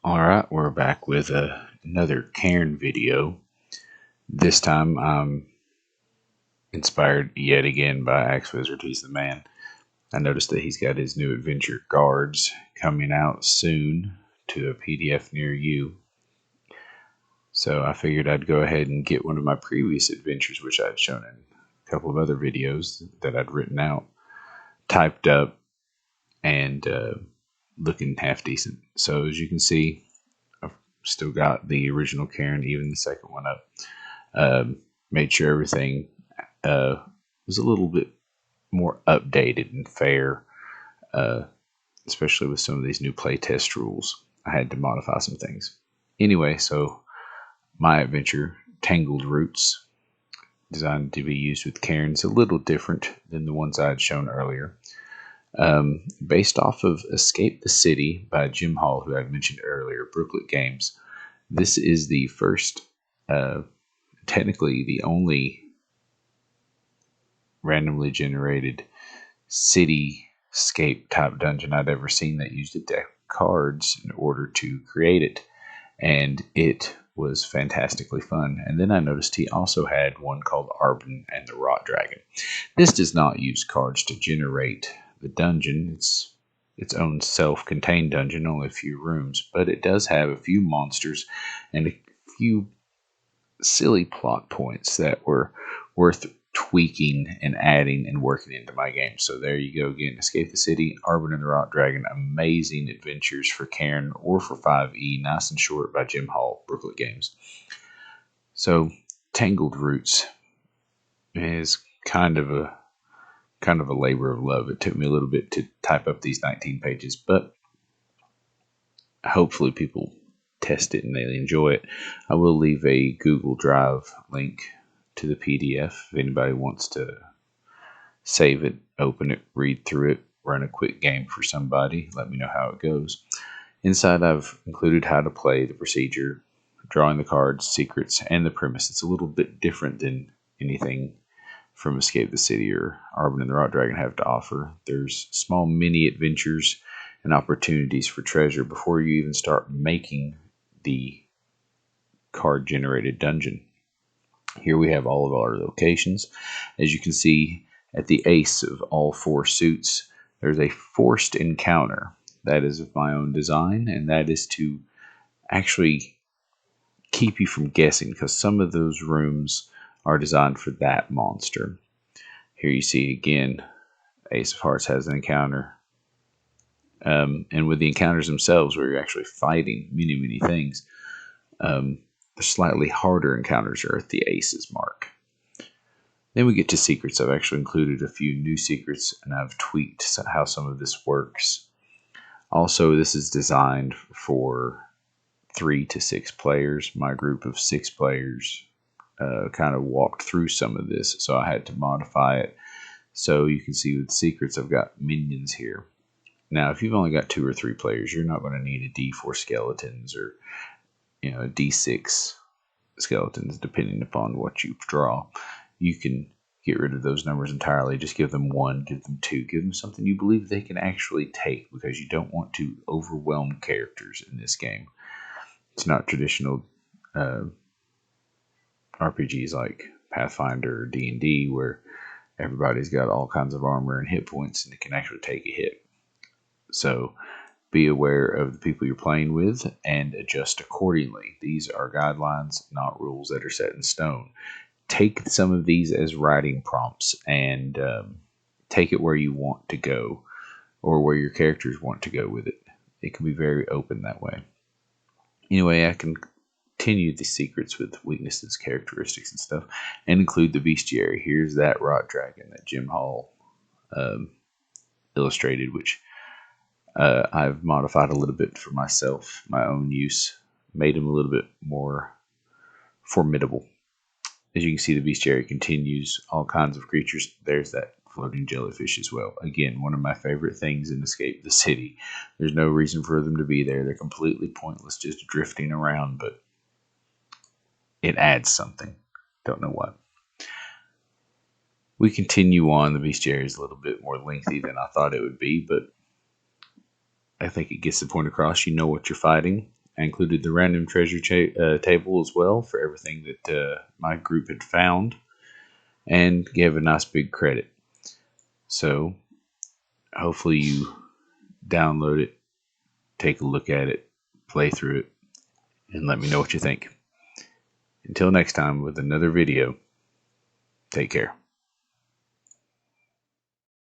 Alright, we're back with another Cairn video. This time I'm inspired yet again by Axe Wizard. He's the man. I noticed that he's got his new adventure guards coming out soon to a PDF near you. So I figured I'd go ahead and get one of my previous adventures, which I'd shown in a couple of other videos that I'd written out, typed up, and looking half decent. So as you can see, still got the original Cairn, even the second one up. Made sure everything was a little bit more updated and fair, especially with some of these new playtest rules. I had to modify some things. Anyway, so my adventure, Tangled Roots, designed to be used with Cairns, a little different than the ones I had shown earlier. Based off of Escape the City by Jim Hall, who I mentioned earlier, Brooklet Games. This is the first, technically the only randomly generated cityscape type dungeon I'd ever seen that used a deck of cards in order to create it. And it was fantastically fun. And then I noticed he also had one called Arbin and the Rot Dragon. This does not use cards to generate the dungeon. It's its own self-contained dungeon, only a few rooms, but it does have a few monsters and a few silly plot points that were worth tweaking and adding and working into my game. So there you go again. Escape the City, Arbin and the Rot Dragon. Amazing adventures for Cairn or for 5e. Nice and short by Jim Hall, Brooklet Games. So Tangled Roots is kind of a labor of love. It took me a little bit to type up these 19 pages, but hopefully people test it and they enjoy it. I will leave a Google Drive link to the PDF if anybody wants to save it, open it, read through it, run a quick game for somebody. Let me know how it goes. Inside I've included how to play, the procedure, drawing the cards, secrets, and the premise. It's a little bit different than anything from Escape the City or Arbin and the Rot Dragon have to offer. There's small mini adventures and opportunities for treasure before you even start making the card generated dungeon. Here we have all of our locations. As you can see, at the ace of all 4 suits, there's a forced encounter. That is of my own design, and that is to actually keep you from guessing, because some of those rooms are designed for that monster. Here you see again, Ace of Hearts has an encounter. And with the encounters themselves, where you're actually fighting many things, the slightly harder encounters are at the Aces mark. Then we get to secrets. I've actually included a few new secrets, and I've tweaked how some of this works. Also, this is designed for 3 to 6 players. My group of 6 players kind of walked through some of this, so I had to modify it. So you can see with secrets, I've got minions here. Now, if you've only got 2 or 3 players, you're not going to need a D4 skeletons or a D6 skeletons, depending upon what you draw. You can get rid of those numbers entirely. Just give them 1, give them 2, give them something you believe they can actually take, because you don't want to overwhelm characters in this game. It's not traditional RPGs like Pathfinder or D&D, where everybody's got all kinds of armor and hit points and it can actually take a hit. So be aware of the people you're playing with and adjust accordingly. These are guidelines, not rules that are set in stone. Take some of these as writing prompts and take it where you want to go, or where your characters want to go with it. It can be very open that way. Anyway, I can continue the secrets with weaknesses, characteristics, and stuff, and include the bestiary. Here's that Rot Dragon that Jim Hall illustrated, which I've modified a little bit for myself, my own use, made him a little bit more formidable. As you can see, the bestiary continues all kinds of creatures. There's that floating jellyfish as well. Again, one of my favorite things in Escape the City. There's no reason for them to be there. They're completely pointless, just drifting around, but it adds something. Don't know what. We continue on. The bestiary is a little bit more lengthy than I thought it would be, but I think it gets the point across. You know what you're fighting. I included the random treasure table as well for everything that my group had found, and gave a nice big credit. So hopefully you download it, take a look at it, play through it, and let me know what you think. Until next time with another video, take care.